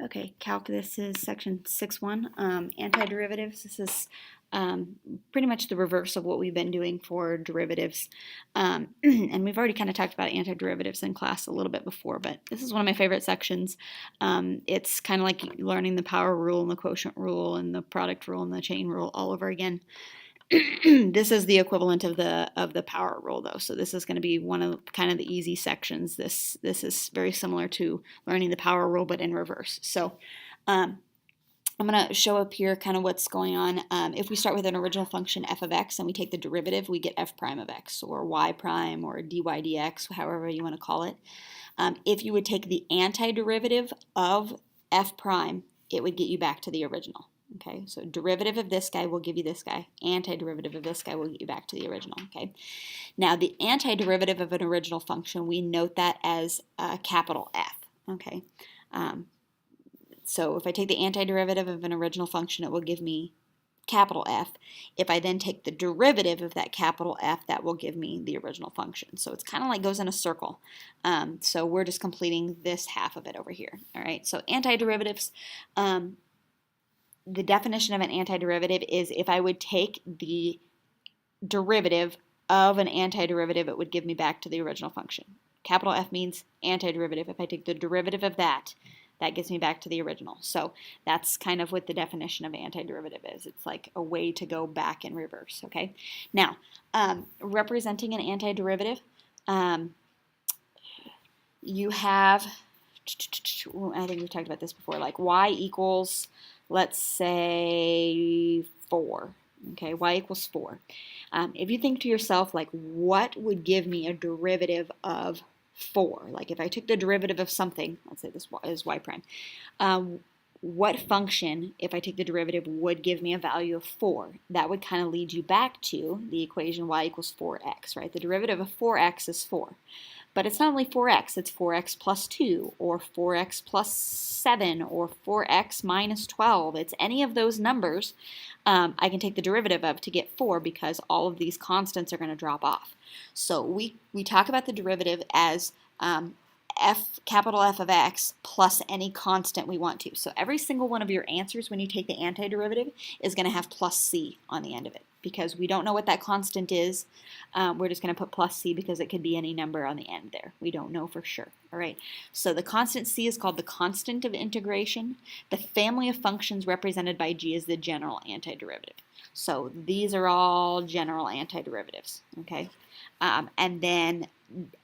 Okay, Calc, this is section 6.1, antiderivatives. This is pretty much the reverse of what we've been doing for derivatives. And we've already kind of talked about antiderivatives in class a little bit before, but this is one of my favorite sections. It's kind of like learning the power rule and the quotient rule and the product rule and the chain rule all over again. This is the equivalent of the power rule, though. So this is going to be one of kind of the easy sections. This is very similar to learning the power rule, but in reverse. So I'm going to show up here kind of what's going on. If we start with an original function f of x and we take the derivative, we get f prime of x, or y prime, or dy dx, however you want to call it. If you would take the antiderivative of f prime, it would get you back to the original. Okay, so derivative of this guy will give you this guy. Antiderivative of this guy will get you back to the original. Okay, now the antiderivative of an original function, we note that as capital F. Okay, so if I take the antiderivative of an original function, it will give me capital F. If I then take the derivative of that capital F, that will give me the original function. So it's kind of like goes in a circle. So we're just completing this half of it over here. All right, so antiderivatives. The definition of an antiderivative is if I would take the derivative of an antiderivative, it would give me back to the original function. Capital F means antiderivative. If I take the derivative of that, that gets me back to the original. So that's kind of what the definition of antiderivative is. It's like a way to go back in reverse, okay? Now, representing an antiderivative, you have, I think we've talked about this before, like y equals, let's say 4, okay, y equals 4. If you think to yourself, like, what would give me a derivative of 4? Like, if I took the derivative of something, let's say this is y prime, what function, if I take the derivative, would give me a value of 4? That would kind of lead you back to the equation y equals 4x, right? The derivative of 4x is 4. But it's not only 4x, it's 4x plus 2, or 4x plus 7, or 4x minus 12. It's any of those numbers I can take the derivative of to get 4 because all of these constants are going to drop off. So we talk about the derivative as capital F of x plus any constant we want to. So every single one of your answers when you take the antiderivative is going to have plus c on the end of it. Because we don't know what that constant is, we're just going to put plus c because it could be any number on the end there. We don't know for sure. All right. So the constant c is called the constant of integration. The family of functions represented by g is the general antiderivative. So these are all general antiderivatives. Okay. And then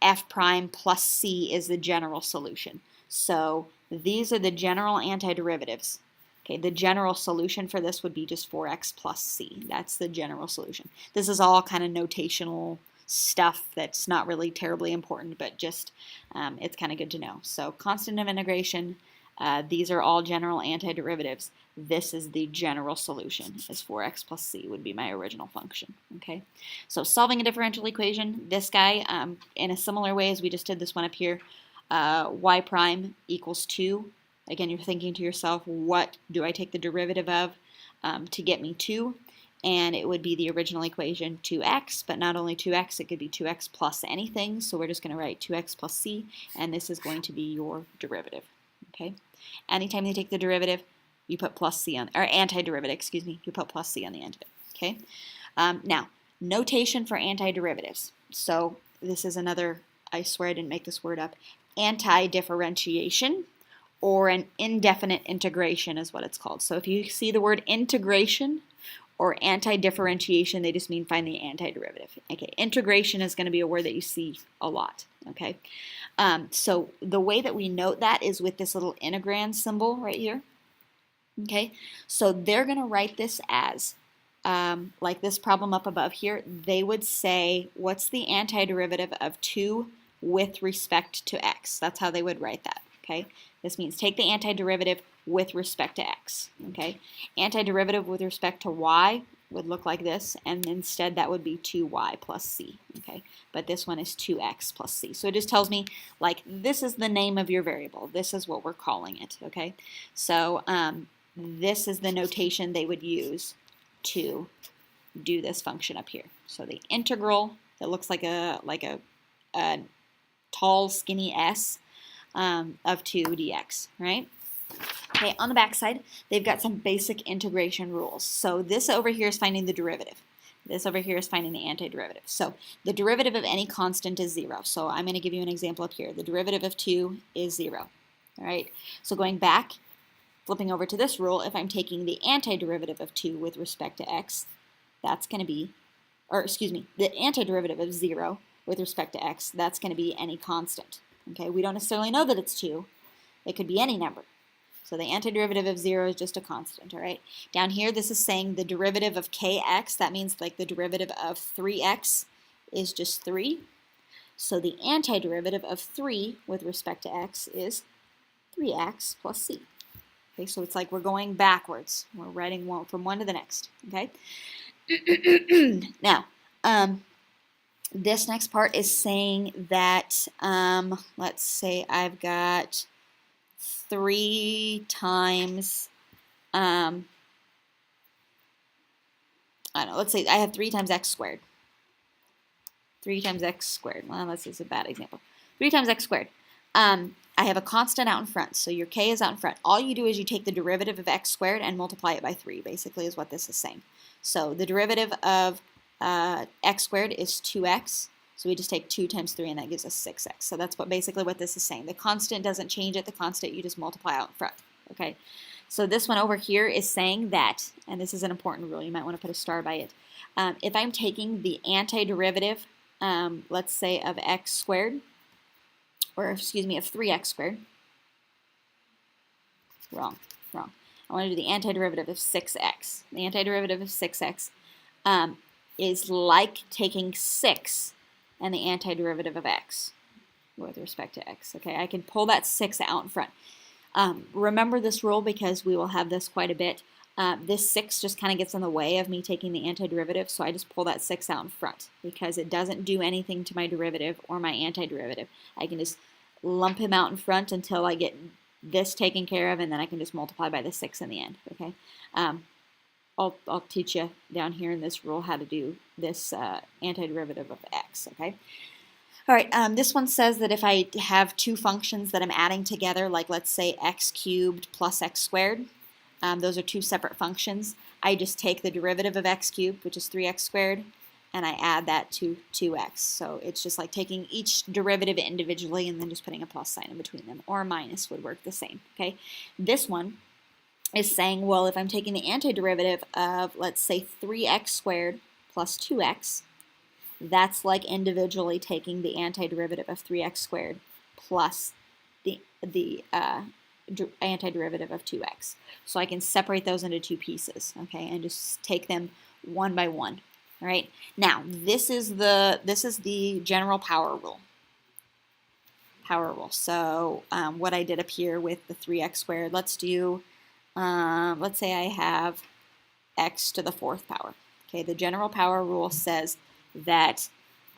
f prime plus c is the general solution. So these are the general antiderivatives. Okay, the general solution for this would be just 4x plus c. That's the general solution. This is all kind of notational stuff that's not really terribly important, but just it's kind of good to know. So constant of integration, these are all general antiderivatives. This is the general solution, is 4x plus c would be my original function. Okay, so solving a differential equation, this guy, in a similar way as we just did this one up here, y prime equals 2. Again, you're thinking to yourself, what do I take the derivative of to get me 2? And it would be the original equation 2x, but not only 2x, it could be 2x plus anything. So we're just going to write 2x plus c, and this is going to be your derivative. Okay. Anytime you take the derivative, you put plus c on, or antiderivative, excuse me, you put plus c on the end of it. Okay. Now, notation for antiderivatives. So this is another, I swear I didn't make this word up, anti-differentiation, or an indefinite integration is what it's called. So if you see the word integration or anti-differentiation, they just mean find the antiderivative. Okay, integration is going to be a word that you see a lot. Okay, so the way that we note that is with this little integrand symbol right here. Okay, so they're going to write this as, like this problem up above here, they would say, what's the antiderivative of 2 with respect to x? That's how they would write that. Okay, this means take the antiderivative with respect to x. Okay, antiderivative with respect to y would look like this, and instead that would be 2y plus c. Okay, but this one is 2x plus c. So it just tells me, like, this is the name of your variable. This is what we're calling it. Okay, so this is the notation they would use to do this function up here. So the integral that looks like a tall, skinny s of 2 dx, right? Okay, on the back side, they've got some basic integration rules. So this over here is finding the derivative. This over here is finding the antiderivative. So the derivative of any constant is 0. So I'm going to give you an example up here. The derivative of 2 is 0. All right, so going back, flipping over to this rule, if I'm taking the antiderivative of 2 with respect to x, that's going to be, or excuse me, the antiderivative of 0 with respect to x, that's going to be any constant. Okay, we don't necessarily know that it's 2. It could be any number. So the antiderivative of 0 is just a constant, all right? Down here, this is saying the derivative of kx. That means like the derivative of 3x is just 3. So the antiderivative of 3 with respect to x is 3x plus c. Okay, so it's like we're going backwards. We're writing one from one to the next, okay? Now, this next part is saying that, let's say I've got 3 times, I don't know, let's say I have 3 times x squared. 3 times x squared. Well, this is a bad example. 3 times x squared. I have a constant out in front, so your k is out in front. All you do is you take the derivative of x squared and multiply it by 3, basically is what this is saying. So the derivative of x squared is 2x. So we just take 2 times 3, and that gives us 6x. So that's basically what this is saying. The constant doesn't change at the constant. You just multiply out in front. Okay. So this one over here is saying that, and this is an important rule. You might want to put a star by it. If I'm taking the antiderivative, let's say of x squared, or excuse me, of 3x squared. Wrong. I want to do the antiderivative of 6x. The antiderivative of 6x is like taking 6 and the antiderivative of x with respect to x. Okay, I can pull that 6 out in front. Remember this rule because we will have this quite a bit. This 6 just kind of gets in the way of me taking the antiderivative, so I just pull that 6 out in front because it doesn't do anything to my derivative or my antiderivative. I can just lump him out in front until I get this taken care of, and then I can just multiply by the 6 in the end. Okay. I'll teach you down here in this rule how to do this antiderivative of x, okay? All right, this one says that if I have 2 functions that I'm adding together, like let's say x cubed plus x squared, those are 2 separate functions. I just take the derivative of x cubed, which is 3x squared, and I add that to 2x. So it's just like taking each derivative individually and then just putting a plus sign in between them, or a minus would work the same, okay? This one is saying, well, if I'm taking the antiderivative of, let's say, 3x squared plus 2x, that's like individually taking the antiderivative of 3x squared plus the antiderivative of 2x. So I can separate those into 2 pieces, okay, and just take them one by one. All right. Now this is the general power rule. So what I did up here with the 3x squared, let's do. Let's say I have x to the 4th power. Okay, the general power rule says that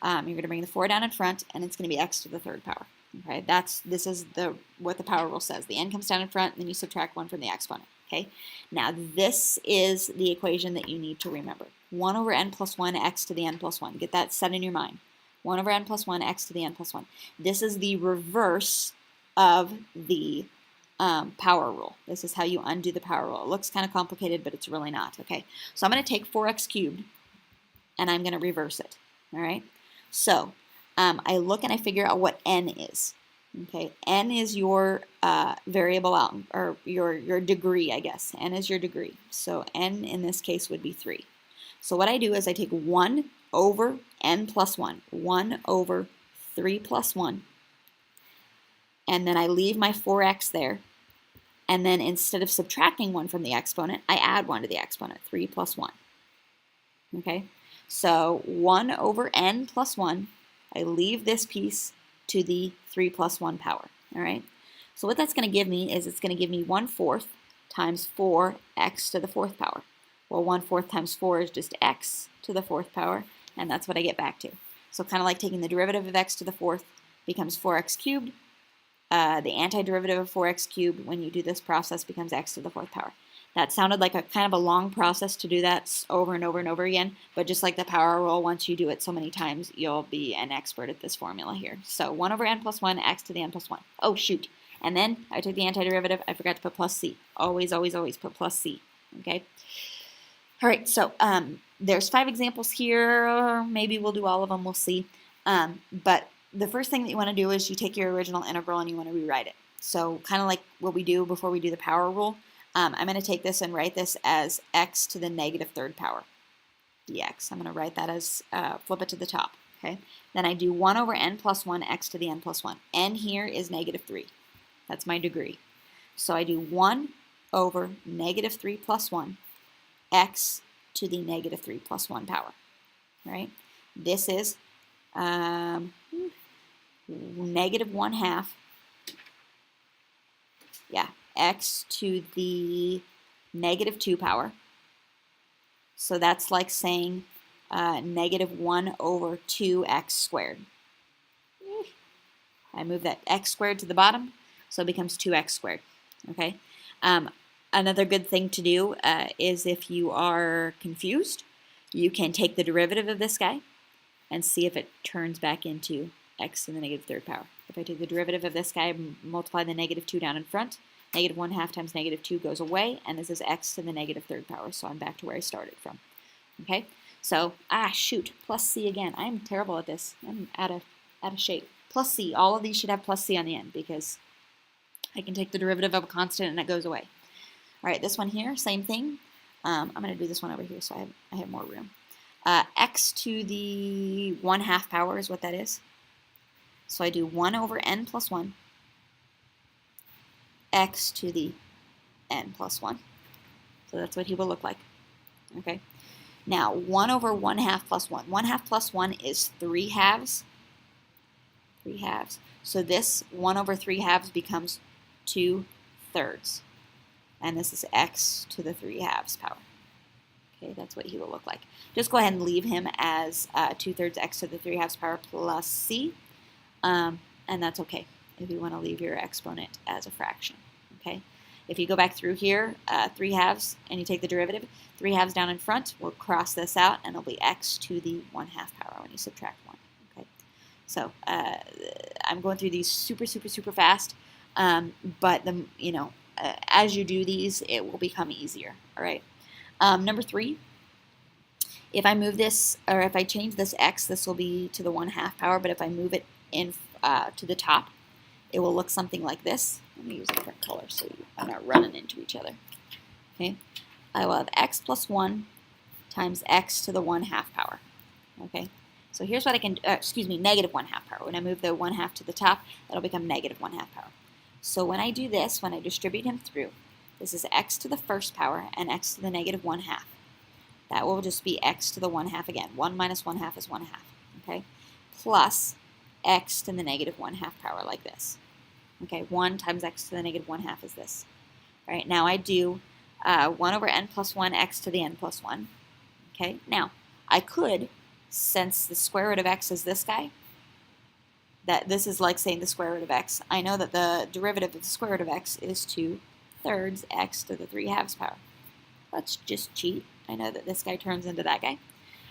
you're going to bring the 4 down in front, and it's going to be x to the 3rd power. Okay, this is what the power rule says. The n comes down in front, and then you subtract 1 from the exponent. Okay, now this is the equation that you need to remember. 1 over n plus 1 x to the n plus 1. Get that set in your mind. 1 over n plus 1 x to the n plus 1. This is the reverse of the power rule. This is how you undo the power rule. It looks kind of complicated, but it's really not. Okay, so I'm going to take 4x cubed, and I'm going to reverse it. All right, so I look and I figure out what n is. Okay, n is your variable out, or your degree, I guess. N is your degree. So n in this case would be 3. So what I do is I take 1 over n plus 1, 1 over 3 plus 1, and then I leave my 4x there. And then instead of subtracting 1 from the exponent, I add 1 to the exponent, 3 plus 1. Okay, so 1 over n plus 1, I leave this piece to the 3 plus 1 power. All right, so what that's going to give me is it's going to give me 1/4 times 4x to the 4th power. Well, 1/4 times 4 is just x to the 4th power, and that's what I get back to. So kind of like taking the derivative of x to the 4th becomes 4x cubed. The antiderivative of 4x cubed, when you do this process, becomes x to the 4th power. That sounded like a kind of a long process to do that over and over and over again, but just like the power rule, once you do it so many times, you'll be an expert at this formula here. So 1 over n plus 1, x to the n plus 1. Oh, shoot. And then I took the antiderivative. I forgot to put plus c. Always, always, always put plus c. Okay. All right, so there's 5 examples here. Maybe we'll do all of them. We'll see. But the first thing that you want to do is you take your original integral and you want to rewrite it. So kind of like what we do before we do the power rule. I'm going to take this and write this as x to the negative third power dx. I'm going to write that as, flip it to the top. Okay. Then I do 1 over n plus 1 x to the n plus 1. N here is negative 3. That's my degree. So I do 1 over negative 3 plus 1 x to the negative 3 plus 1 power. Right? This is negative 1/2. Yeah, x to the negative 2 power. So that's like saying negative 1 over 2x squared. I move that x squared to the bottom, so it becomes 2x squared. Okay. Another good thing to do is if you are confused, you can take the derivative of this guy and see if it turns back into x to the negative third power. If I take the derivative of this guy, multiply the negative 2 down in front, negative 1/2 times negative 2 goes away, and this is x to the negative third power, so I'm back to where I started from. Okay, so, shoot, plus c again. I'm terrible at this. I'm out of shape. Plus c, all of these should have plus c on the end because I can take the derivative of a constant and it goes away. All right, this one here, same thing. I'm going to do this one over here so I have more room. X to the 1/2 power is what that is. So I do 1 over n plus 1, x to the n plus 1. So that's what he will look like. Okay. Now, 1 over 1/2 plus 1. 1/2 plus 1 is 3/2. 3/2. So this 1 over 3/2 becomes 2/3. And this is x to the 3/2 power. Okay, that's what he will look like. Just go ahead and leave him as 2/3 x to the 3/2 power plus c. And that's okay if you want to leave your exponent as a fraction. Okay. If you go back through here, 3/2, and you take the derivative, 3/2 down in front, we'll cross this out, and it'll be x to the 1/2 power when you subtract 1. Okay. So I'm going through these super, super, super fast, but as you do these, it will become easier. All right. Number 3, if I move this, or if I change this x, this will be to the 1/2 power, but if I move it in to the top, it will look something like this. Let me use a different color so I'm not running into each other. Okay, I will have x plus 1 times x to the 1/2 power. Okay, so here's what I can, negative 1/2 power. When I move the 1/2 to the top, that'll become negative 1/2 power. So when I do this, when I distribute him through, this is x to the first power and x to the negative 1/2. That will just be x to the 1/2 again. 1 minus 1/2 is 1/2. Okay, plus x to the negative 1/2 power like this. Okay, 1 times x to the negative 1/2 is this. All right, now I do 1 over n plus 1 x to the n plus 1. Okay, now I could, since the square root of x is this guy, that this is like saying the square root of x. I know that the derivative of the square root of x is 2/3 x to the 3/2 power. Let's just cheat. I know that this guy turns into that guy.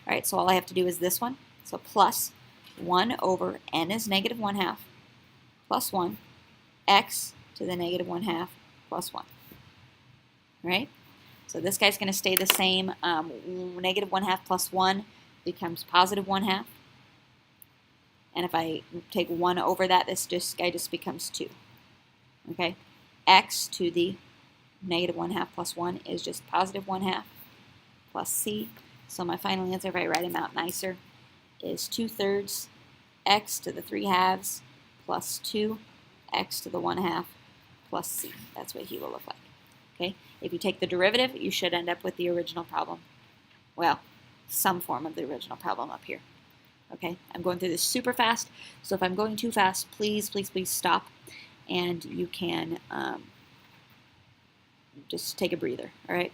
All right, so all I have to do is this one. So plus 1 over n is negative 1/2 plus 1 x to the negative 1/2 plus 1. All right? So this guy's going to stay the same. Negative 1/2 plus 1 becomes positive 1/2. And if I take 1 over that, this guy just becomes 2. Okay? X to the negative 1/2 plus 1 is just positive 1/2 plus c. So my final answer, if I write him out nicer, is 2/3 x to the 3/2 plus 2 x to the 1/2 plus c. That's what he will look like. Okay? If you take the derivative, you should end up with the original problem. Well, some form of the original problem up here. Okay? I'm going through this super fast, so if I'm going too fast, please, please, please stop, and you can just take a breather. All right?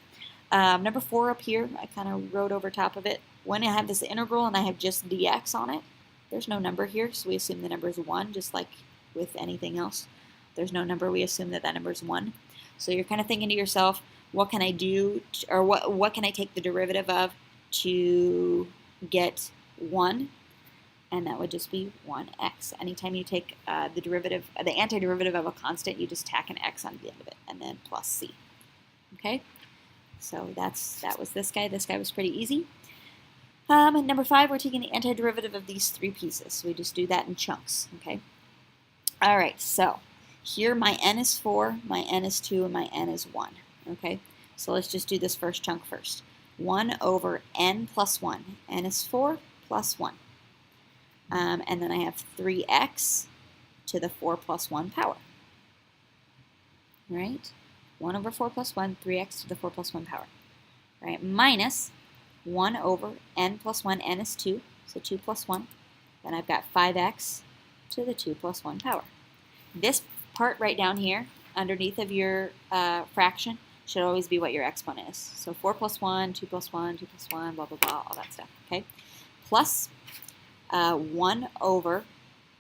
Number 4 up here, I kind of wrote over top of it. When I have this integral and I have just dx on it, there's no number here, so we assume the number is 1, just like with anything else. There's no number, we assume that that number is 1. So you're kind of thinking to yourself, what can I do, or what can I take the derivative of to get 1? and that would just be 1x. Anytime you take the antiderivative of a constant, you just tack an x on the end of it, and then plus c. Okay, so that was this guy. This guy was pretty easy. And number 5, we're taking the antiderivative of these 3 pieces. So we just do that in chunks. Okay. All right. So here my n is 4, my n is 2, and my n is 1. Okay. So let's just do this first chunk first. 1 over n plus 1. N is 4 plus 1. And then I have 3x to the 4 plus 1 power. Right? 1 over 4 plus 1, 3x to the 4 plus 1 power. Right? Minus 1 over n plus 1, n is 2, so 2 plus 1. Then I've got 5x to the 2 plus 1 power. This part right down here, underneath of your fraction, should always be what your exponent is. So 4 plus 1, 2 plus 1, 2 plus 1, blah, blah, blah, all that stuff. Okay? Plus 1 over,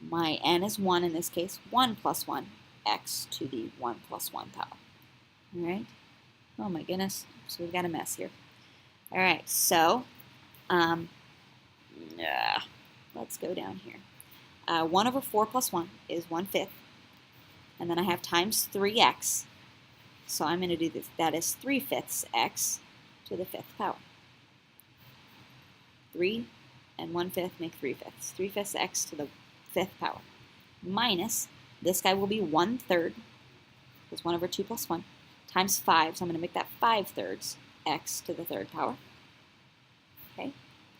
my n is 1 in this case, 1 plus 1, x to the 1 plus 1 power. All right? Oh my goodness. So we've got a mess here. All right, so let's go down here. 1 over 4 plus 1 is 1/5. And then I have times 3x. So I'm going to do this. That is 3/5 x to the 5th power. 3 and 1/5 make 3/5. 3/5 x to the 5th power. Minus, this guy will be 1/3, because 1 over 2 plus 1, times 5. So I'm going to make that 5/3 x to the 3rd power. Okay,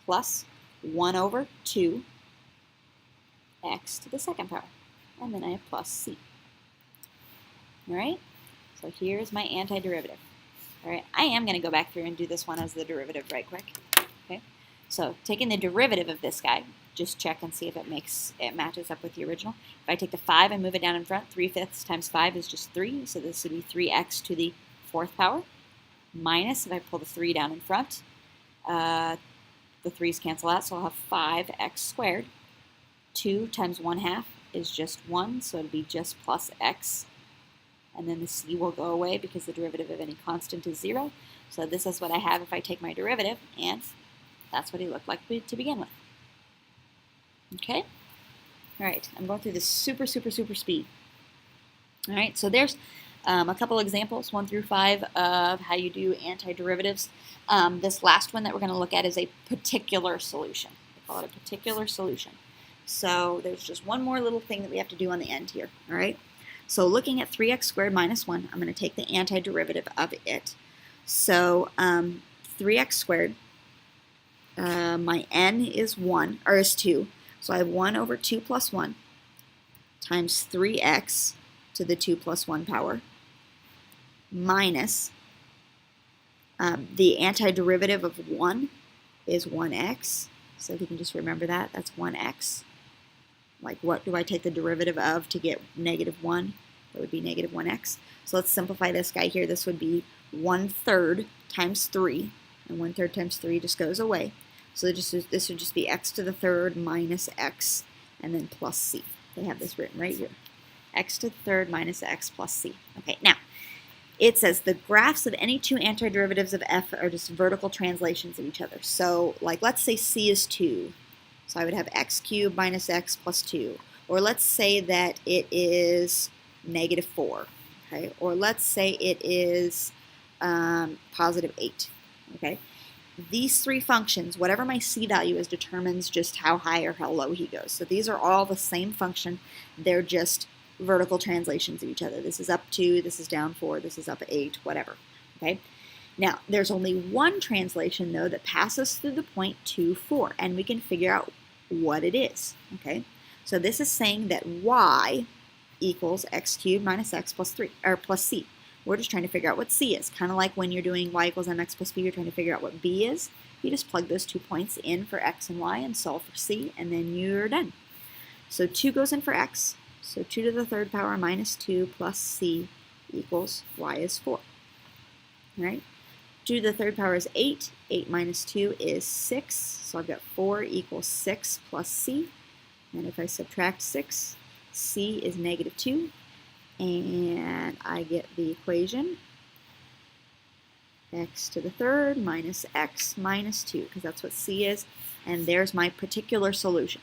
plus 1 over 2 x to the 2nd power. And then I have plus c. All right, so here's my antiderivative. All right, I am going to go back through and do this one as the derivative right quick. Okay, so taking the derivative of this guy, just check and see if it matches up with the original. If I take the 5 and move it down in front, 3/5 times 5 is just 3, so this would be 3x to the 4th power. Minus, if I pull the 3 down in front, the 3's cancel out, so I'll have 5x squared. 2 times 1/2 is just 1, so it'll be just plus x. And then the c will go away because the derivative of any constant is 0. So this is what I have if I take my derivative, and that's what he looked like to begin with. Okay? All right, I'm going through this super speed. All right, so there's a couple examples, 1 through 5, of how you do antiderivatives. This last one that we're going to look at is a particular solution. We call it a particular solution. So there's just one more little thing that we have to do on the end here. All right. So looking at 3x squared minus 1, I'm going to take the antiderivative of it. So 3x squared, my n is 1, or is 2. So I have 1 over 2 plus 1 times 3x to the 2 plus 1 power minus the antiderivative of 1 is 1x. So if you can just remember that, that's 1x. Like, what do I take the derivative of to get -1? That would be -1x. So let's simplify this guy here. This would be 1/3 times 3, and 1/3 times 3 just goes away. So this would just be x to the 3rd minus x, and then plus c. They have this written right here. X to the 3rd minus x plus c. Okay, now, it says the graphs of any two antiderivatives of f are just vertical translations of each other. So, like, let's say c is 2. So I would have x cubed minus x plus 2. Or let's say that it is -4. Okay? Or let's say it is +8. Okay? These 3 functions, whatever my c value is, determines just how high or how low he goes. So these are all the same function. They're just vertical translations of each other. This is up 2, this is down 4, this is up 8, whatever. Okay? Now, there's only one translation, though, that passes through the point 2, 4, and we can figure out what it is. Okay? So this is saying that y equals x cubed minus x plus 3, or plus c. We're just trying to figure out what c is. Kind of like when you're doing y equals mx plus b, you're trying to figure out what b is. You just plug those 2 points in for x and y and solve for c, and then you're done. So 2 goes in for x. So 2 to the 3rd power minus 2 plus c equals y is 4. All right? 2 to the 3rd power is 8. 8 minus 2 is 6. So I've got 4 equals 6 plus c. And if I subtract 6, c is -2. And I get the equation x to the 3rd minus x minus 2, because that's what c is. And there's my particular solution.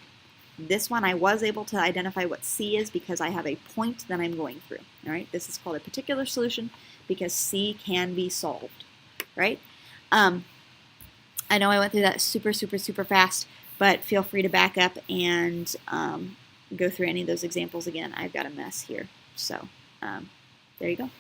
This one I was able to identify what C is because I have a point that I'm going through. All right, this is called a particular solution because C can be solved. Right? I know I went through that super fast, but feel free to back up and go through any of those examples again. I've got a mess here. So there you go.